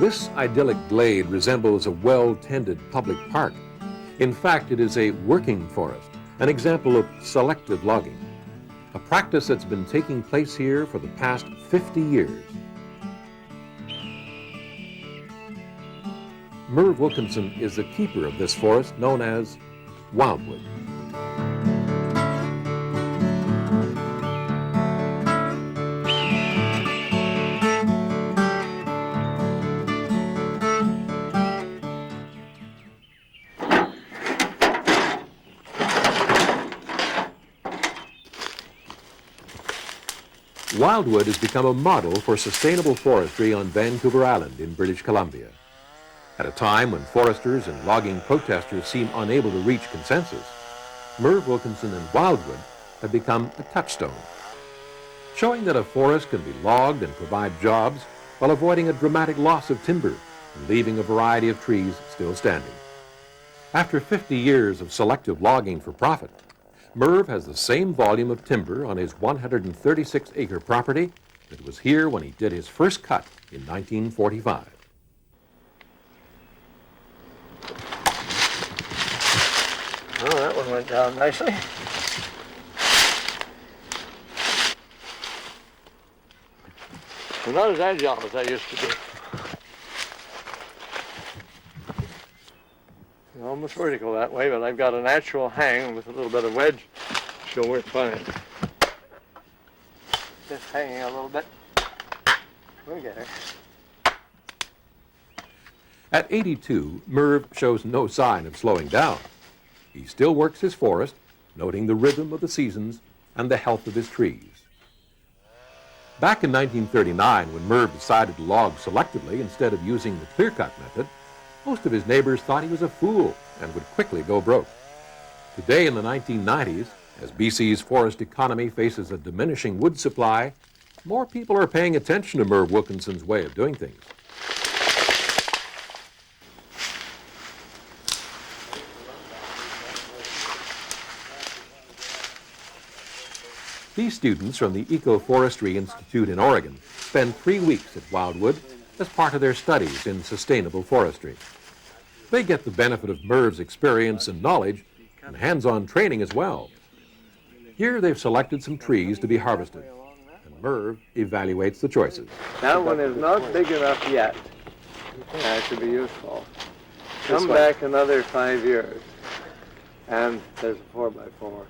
This idyllic glade resembles a well-tended public park. In fact, it is a working forest, an example of selective logging, a practice that's been taking place here for the past 50 years. Merve Wilkinson is the keeper of this forest known as Wildwood. Wildwood has become a model for sustainable forestry on Vancouver Island in British Columbia. At a time when foresters and logging protesters seem unable to reach consensus, Merve Wilkinson and Wildwood have become a touchstone, showing that a forest can be logged and provide jobs while avoiding a dramatic loss of timber and leaving a variety of trees still standing. After 50 years of selective logging for profit, Merve has the same volume of timber on his 136-acre property that was here when he did his first cut in 1945. Oh, that one went down nicely. I'm not as agile as I used to be. Almost vertical that way, but I've got a natural hang with a little bit of wedge. She'll work fine. Just hanging a little bit. We'll get her. At 82, Merve shows no sign of slowing down. He still works his forest, noting the rhythm of the seasons and the health of his trees. Back in 1939, when Merve decided to log selectively instead of using the clear-cut method, most of his neighbors thought he was a fool and would quickly go broke. Today in the 1990s, as BC's forest economy faces a diminishing wood supply, more people are paying attention to Merve Wilkinson's way of doing things. These students from the Eco-Forestry Institute in Oregon spend 3 weeks at Wildwood as part of their studies in sustainable forestry. They get the benefit of Merve's experience and knowledge and hands-on training as well. Here they've selected some trees to be harvested, and Merve evaluates the choices. That one is not big enough yet. That should be useful. Come back another 5 years, and there's a 4x4.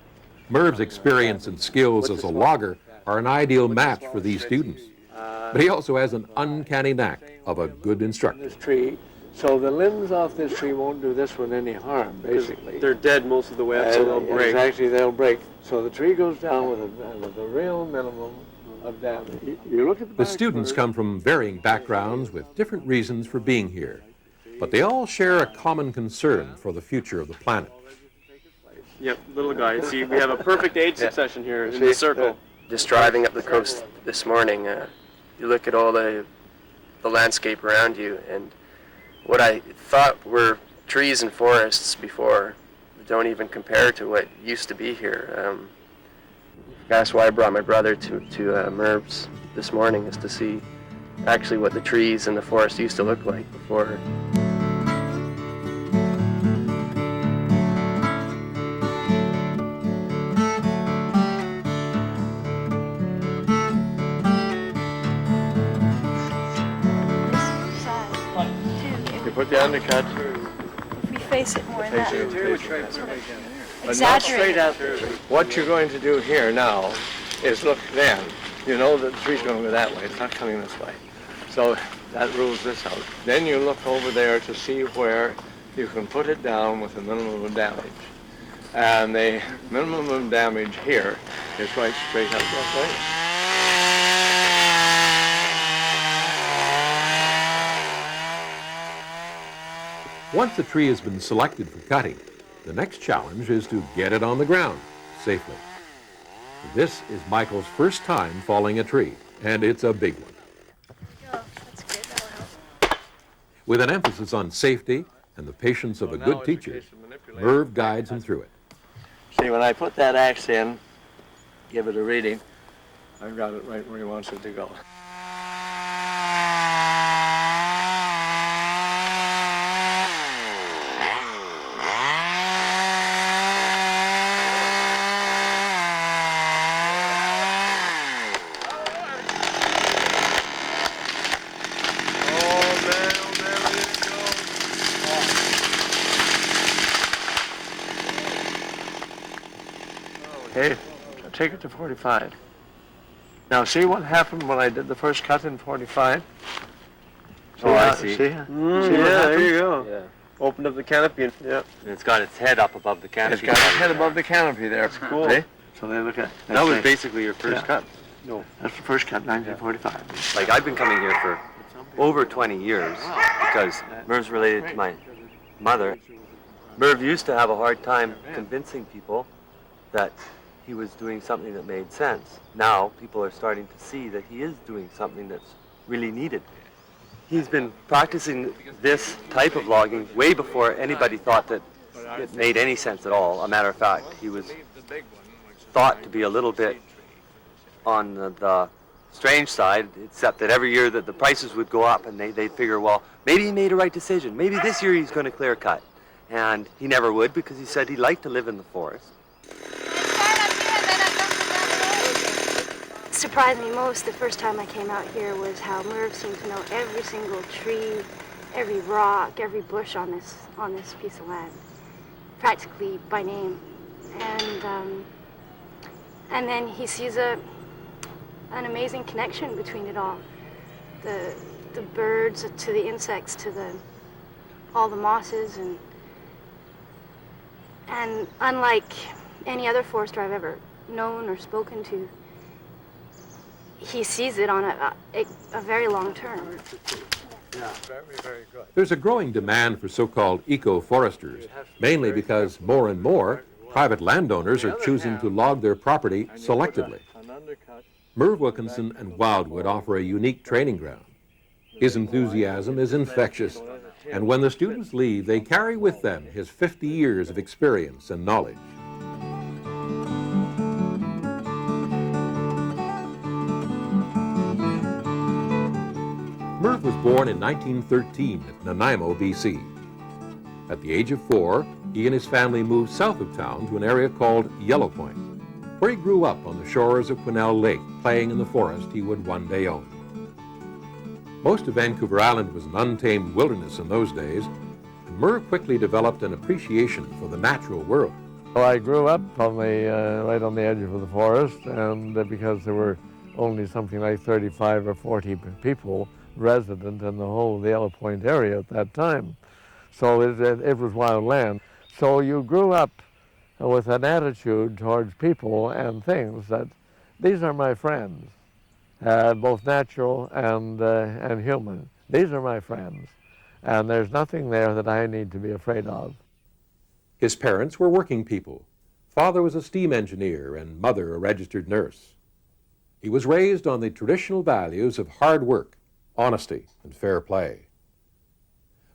Merve's experience and skills as a logger are an ideal match for these students. But he also has an uncanny knack of a good instructor. This tree, so the limbs off this tree won't do this one any harm, basically. They're dead most of the way up, so they'll break. Exactly, they'll break. So the tree goes down with a real minimum of damage. You look at the students come from varying backgrounds with different reasons for being here, but they all share a common concern for the future of the planet. Yep, little guy. See, we have a perfect age succession here in the circle. Just driving up the coast this morning, you look at all the landscape around you, and what I thought were trees and forests before don't even compare to what used to be here. That's why I brought my brother to Merve's this morning, is to see actually what the trees and the forest used to look like before. Put the undercut. If we face it more in that. Exaggerate. What you're going to do here now is look then. You know that the tree's going to go that way. It's not coming this way. So that rules this out. Then you look over there to see where you can put it down with a minimum of damage. And the minimum of damage here is right straight out that way. Once a tree has been selected for cutting, the next challenge is to get it on the ground safely. This is Michael's first time falling a tree, and it's a big one. Oh, that's good. That'll help. With an emphasis on safety and the patience of a good teacher, Merve guides him through it. See, when I put that axe in, give it a reading, I've got it right where he wants it to go. Okay, take it to 45. Now see what happened when I did the first cut in 45? Oh, I see. See? Yeah, there you go. Yeah. Opened up the canopy and, yeah. And it's got its head up above the canopy. It's got its head above the canopy there. That's cool. See? So they look at That was basically your first cut. No. That's the first cut, 1945. Like, I've been coming here for over 20 years because Merve's related to my mother. Merve used to have a hard time convincing people that he was doing something that made sense. Now people are starting to see that he is doing something that's really needed. He's been practicing this type of logging way before anybody thought that it made any sense at all. A matter of fact, he was thought to be a little bit on the strange side, except that every year that the prices would go up and they'd figure, well, maybe he made a right decision. Maybe this year he's going to clear cut. And he never would because he said he liked to live in the forest. What surprised me most the first time I came out here was how Merve seemed to know every single tree, every rock, every bush on this piece of land, practically by name. And then he sees an amazing connection between it all. The birds to the insects to all the mosses and unlike any other forester I've ever known or spoken to, he sees it on a very long term. Yeah, very, very good. There's a growing demand for so-called eco-foresters, mainly because more and more private landowners are choosing to log their property selectively. Merve, Wilkinson, and Wildwood offer a unique training ground. His enthusiasm is infectious, and when the students leave, they carry with them his 50 years of experience and knowledge. Merve was born in 1913 at Nanaimo, BC. At the age of 4, he and his family moved south of town to an area called Yellow Point, where he grew up on the shores of Quesnel Lake, playing in the forest he would one day own. Most of Vancouver Island was an untamed wilderness in those days, and Merve quickly developed an appreciation for the natural world. Well, I grew up on right on the edge of the forest, and because there were only something like 35 or 40 people resident in the whole of the Yellow Point area at that time. So it was wild land. So you grew up with an attitude towards people and things that these are my friends, both natural and human. These are my friends, and there's nothing there that I need to be afraid of. His parents were working people. Father was a steam engineer and mother a registered nurse. He was raised on the traditional values of hard work, honesty, and fair play.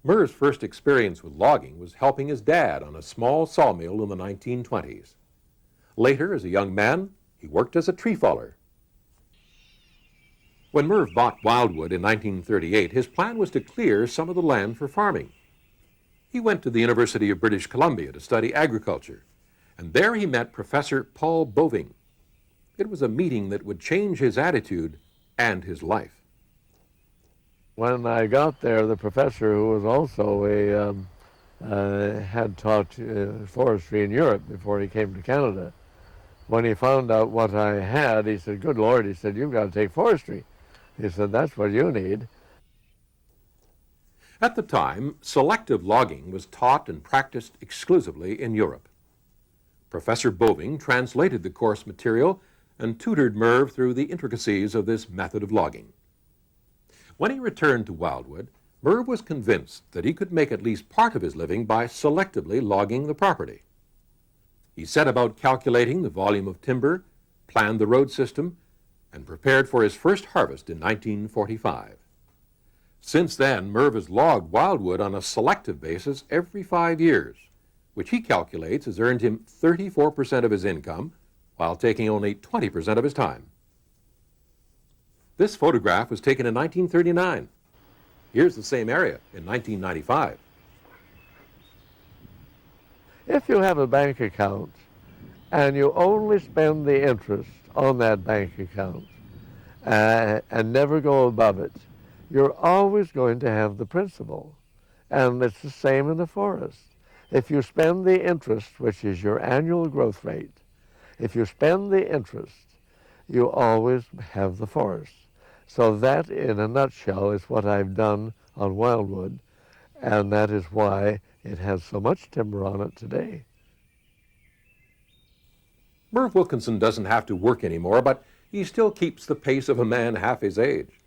Merve's first experience with logging was helping his dad on a small sawmill in the 1920s. Later, as a young man, he worked as a tree faller. When Merve bought Wildwood in 1938, his plan was to clear some of the land for farming. He went to the University of British Columbia to study agriculture, and there he met Professor Paul Boving. It was a meeting that would change his attitude and his life. When I got there, the professor, who was also had taught forestry in Europe before he came to Canada, when he found out what I had, he said, "Good Lord," he said, "you've got to take forestry." He said, "That's what you need." At the time, selective logging was taught and practiced exclusively in Europe. Professor Boving translated the course material and tutored Merve through the intricacies of this method of logging. When he returned to Wildwood, Merve was convinced that he could make at least part of his living by selectively logging the property. He set about calculating the volume of timber, planned the road system, and prepared for his first harvest in 1945. Since then, Merve has logged Wildwood on a selective basis every 5 years, which he calculates has earned him 34% of his income while taking only 20% of his time. This photograph was taken in 1939. Here's the same area in 1995. If you have a bank account and you only spend the interest on that bank account and never go above it, you're always going to have the principal. And it's the same in the forest. If you spend the interest, which is your annual growth rate, If you spend the interest, you always have the forest. So that, in a nutshell, is what I've done on Wildwood, and that is why it has so much timber on it today. Merve Wilkinson doesn't have to work anymore, but he still keeps the pace of a man half his age.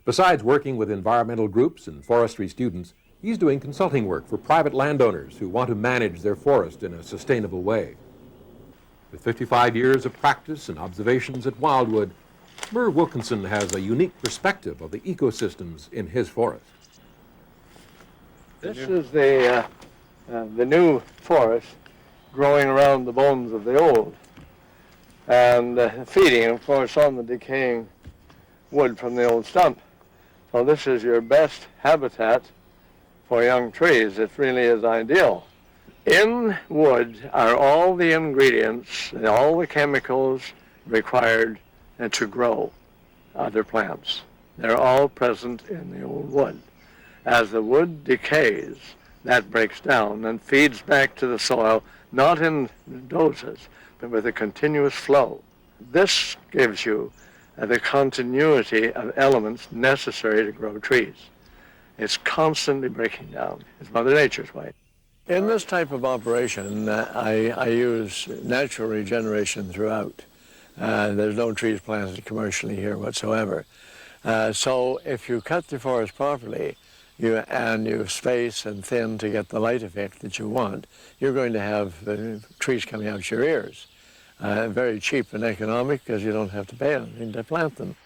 Besides working with environmental groups and forestry students, he's doing consulting work for private landowners who want to manage their forest in a sustainable way. With 55 years of practice and observations at Wildwood, Merve Wilkinson has a unique perspective of the ecosystems in his forest. This is the new forest growing around the bones of the old, and feeding, of course, on the decaying wood from the old stump. So this is your best habitat for young trees. It really is ideal. In wood are all the ingredients, all the chemicals required to grow other plants. They're all present in the old wood. As the wood decays, that breaks down and feeds back to the soil, not in doses, but with a continuous flow. This gives you the continuity of elements necessary to grow trees. It's constantly breaking down. It's Mother Nature's way. In this type of operation, I use natural regeneration throughout. There's no trees planted commercially here whatsoever. So if you cut the forest properly, you space and thin to get the light effect that you want, you're going to have trees coming out your ears. Very cheap and economic because you don't have to pay anything to plant them.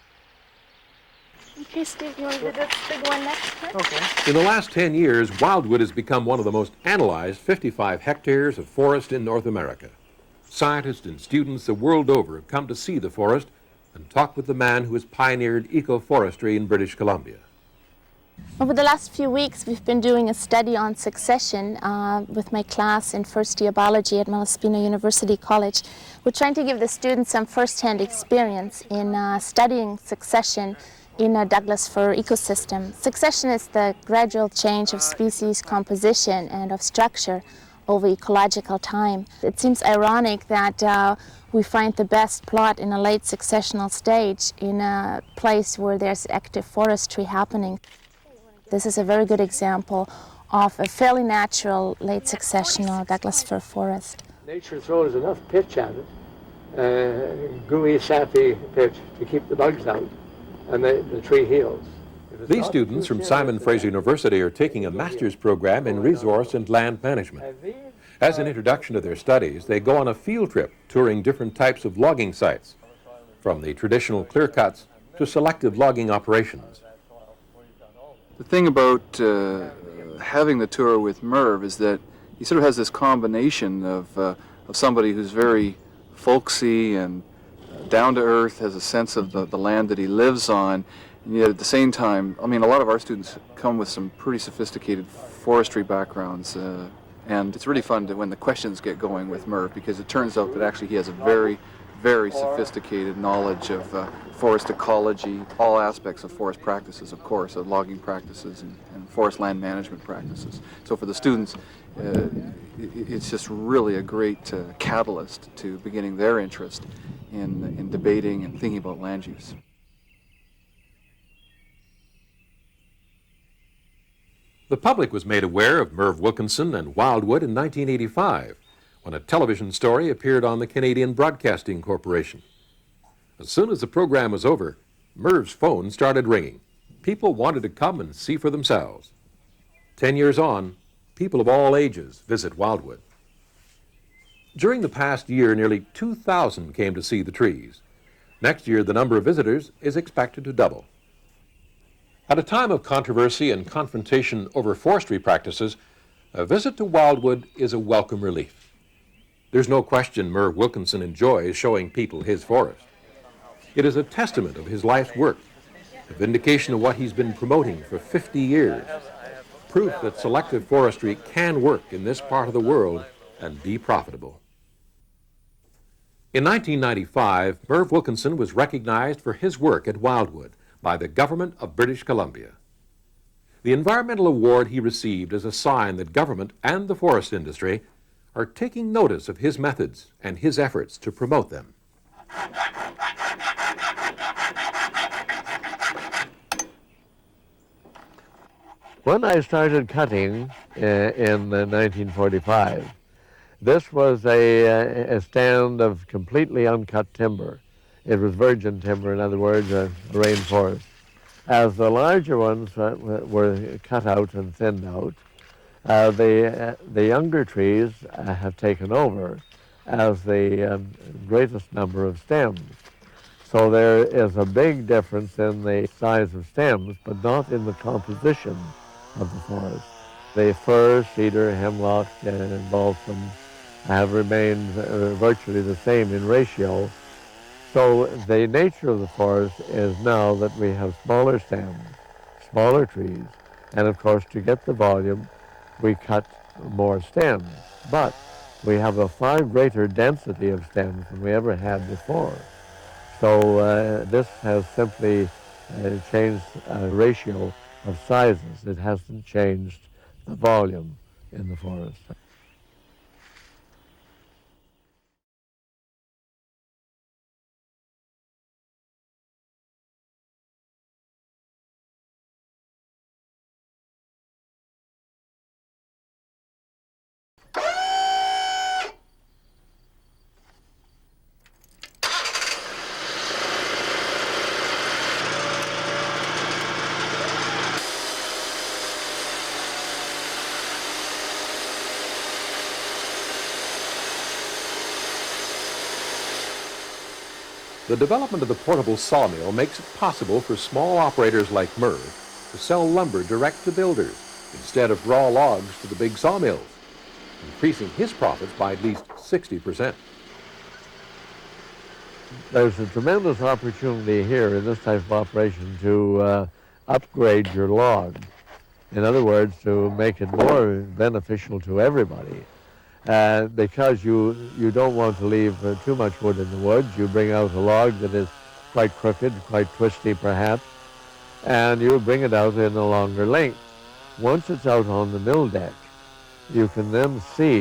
Okay, Steve, you want to do this big one next time? Okay. In the last 10 years, Wildwood has become one of the most analyzed 55 hectares of forest in North America. Scientists and students the world over have come to see the forest and talk with the man who has pioneered eco-forestry in British Columbia. Over the last few weeks, we've been doing a study on succession with my class in first year biology at Malaspina University College. We're trying to give the students some first-hand experience in studying succession in a Douglas fir ecosystem. Succession is the gradual change of species composition and of structure over ecological time. It seems ironic that we find the best plot in a late successional stage in a place where there's active forestry happening. This is a very good example of a fairly natural late successional Douglas fir forest. Nature throws enough pitch at it, gooey, sappy pitch, to keep the bugs out, and the tree heals. These students from Simon Fraser University are taking a master's program in resource and land management. As an introduction to their studies, they go on a field trip touring different types of logging sites, from the traditional clear cuts to selective logging operations. The thing about having the tour with Merve is that he sort of has this combination of somebody who's very folksy and down to earth, has a sense of the land that he lives on, and yet at the same time, I mean, a lot of our students come with some pretty sophisticated forestry backgrounds, and it's really fun when the questions get going with Merve, because it turns out that actually he has a very, very sophisticated knowledge of forest ecology, all aspects of forest practices, of course, of logging practices and forest land management practices. So for the students, it's just really a great catalyst to beginning their interest in debating and thinking about land use. The public was made aware of Merve Wilkinson and Wildwood in 1985, when a television story appeared on the Canadian Broadcasting Corporation. As soon as the program was over, Merve's phone started ringing. People wanted to come and see for themselves. 10 years on, people of all ages visit Wildwood. During the past year, nearly 2,000 came to see the trees. Next year, the number of visitors is expected to double. At a time of controversy and confrontation over forestry practices, a visit to Wildwood is a welcome relief. There's no question Merve Wilkinson enjoys showing people his forest. It is a testament of his life's work, a vindication of what he's been promoting for 50 years, proof that selective forestry can work in this part of the world and be profitable. In 1995, Merve Wilkinson was recognized for his work at Wildwood by the government of British Columbia. The environmental award he received is a sign that government and the forest industry are taking notice of his methods and his efforts to promote them. When I started cutting in 1945, this was a stand of completely uncut timber. It was virgin timber, in other words, a rainforest. As the larger ones were cut out and thinned out, the younger trees have taken over as the greatest number of stems. So there is a big difference in the size of stems, but not in the composition of the forest. The fir, cedar, hemlock, and balsam have remained virtually the same in ratio. So the nature of the forest is now that we have smaller stems, smaller trees, and of course to get the volume, we cut more stems. But we have a far greater density of stems than we ever had before. So this has simply changed a ratio of sizes. It hasn't changed the volume in the forest. The development of the portable sawmill makes it possible for small operators like Merve to sell lumber direct to builders instead of raw logs to the big sawmills, increasing his profits by at least 60%. There's a tremendous opportunity here in this type of operation to upgrade your log. In other words, to make it more beneficial to everybody. Because you don't want to leave too much wood in the woods, you bring out a log that is quite crooked, quite twisty perhaps, and you bring it out in a longer length. Once it's out on the mill deck, you can then see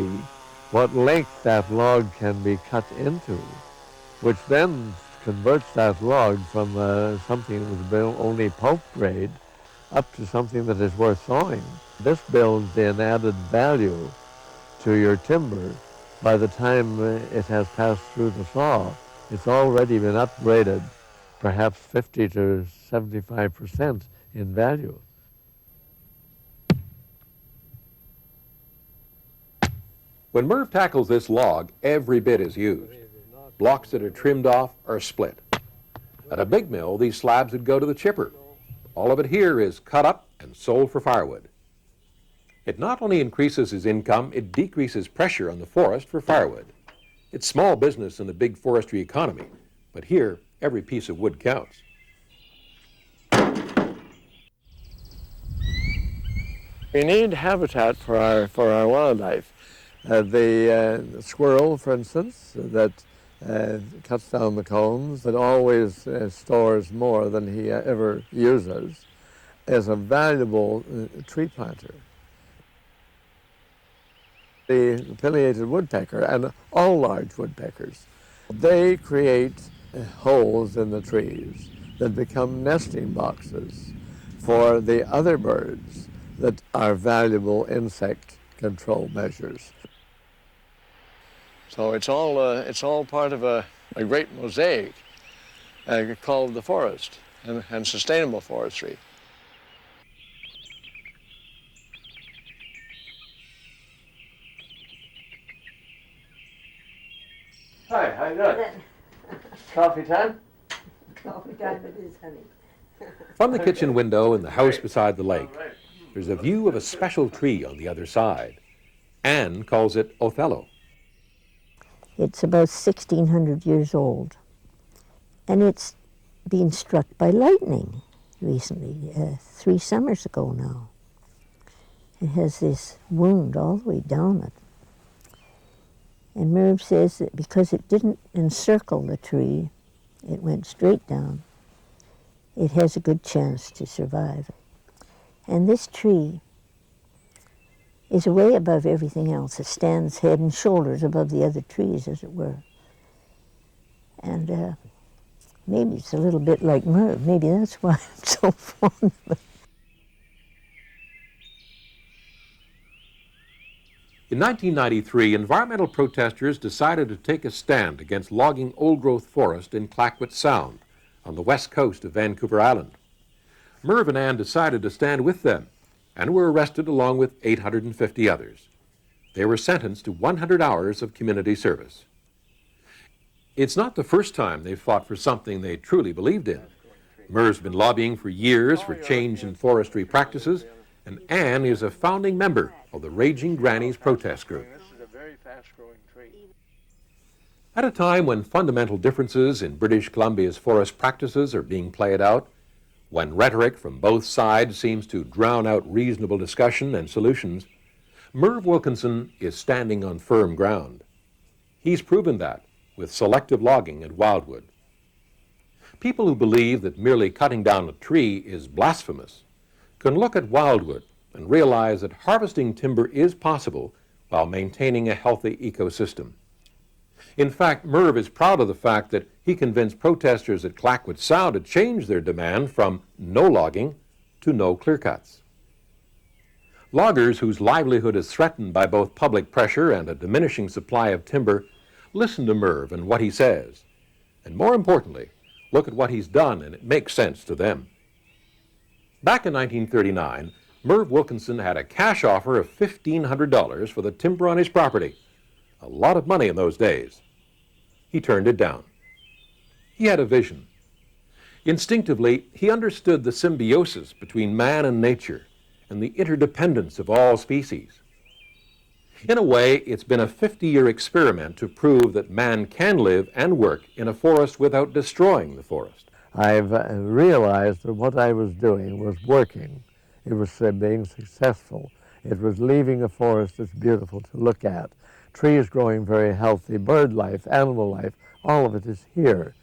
what length that log can be cut into, which then converts that log from something that was only pulp grade up to something that is worth sawing. This builds in added value to your timber. By the time it has passed through the saw, it's already been upgraded perhaps 50 to 75% in value. When Merve tackles this log, every bit is used. Blocks that are trimmed off are split. At a big mill, these slabs would go to the chipper. All of it here is cut up and sold for firewood. It not only increases his income, it decreases pressure on the forest for firewood. It's small business in the big forestry economy, but here, every piece of wood counts. We need habitat for our wildlife. The squirrel, for instance, that cuts down the cones, that always stores more than he ever uses, is a valuable tree planter. The pileated woodpecker and all large woodpeckers, they create holes in the trees that become nesting boxes for the other birds that are valuable insect control measures. So it's all part of a great mosaic called the forest and sustainable forestry. Hi, how you doing? Coffee time? Coffee time it is, honey. From the kitchen window in the house beside the lake, there's a view of a special tree on the other side. Anne calls it Othello. It's about 1,600 years old, and it's been struck by lightning recently, 3 summers ago now. It has this wound all the way down it. And Merve says that because it didn't encircle the tree, it went straight down, it has a good chance to survive. And this tree is way above everything else. It stands head and shoulders above the other trees, as it were. And maybe it's a little bit like Merve. Maybe that's why I'm so fond of it. In 1993, environmental protesters decided to take a stand against logging old-growth forest in Clayoquot Sound on the west coast of Vancouver Island. Merve and Ann decided to stand with them and were arrested along with 850 others. They were sentenced to 100 hours of community service. It's not the first time they've fought for something they truly believed in. Merve's been lobbying for years for change in forestry practices, and Ann is a founding member of the Raging Grannies protest group. This is a very fast-growing tree. At a time when fundamental differences in British Columbia's forest practices are being played out, when rhetoric from both sides seems to drown out reasonable discussion and solutions, Merve Wilkinson is standing on firm ground. He's proven that with selective logging at Wildwood. People who believe that merely cutting down a tree is blasphemous can look at Wildwood and realize that harvesting timber is possible while maintaining a healthy ecosystem. In fact, Merve is proud of the fact that he convinced protesters at Clayoquot Sound to change their demand from no logging to no clear-cuts. Loggers whose livelihood is threatened by both public pressure and a diminishing supply of timber listen to Merve and what he says, and more importantly, look at what he's done, and it makes sense to them. Back in 1939, Merve Wilkinson had a cash offer of $1,500 for the timber on his property, a lot of money in those days. He turned it down. He had a vision. Instinctively, he understood the symbiosis between man and nature and the interdependence of all species. In a way, it's been a 50-year experiment to prove that man can live and work in a forest without destroying the forest. I've realized that what I was doing was working. It was being successful. It was leaving a forest that's beautiful to look at. Trees growing very healthy, bird life, animal life, all of it is here.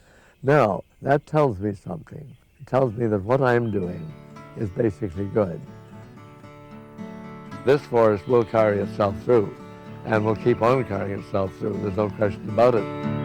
Now, that tells me something. It tells me that what I'm doing is basically good. This forest will carry itself through, and will keep on carrying itself through. There's no question about it.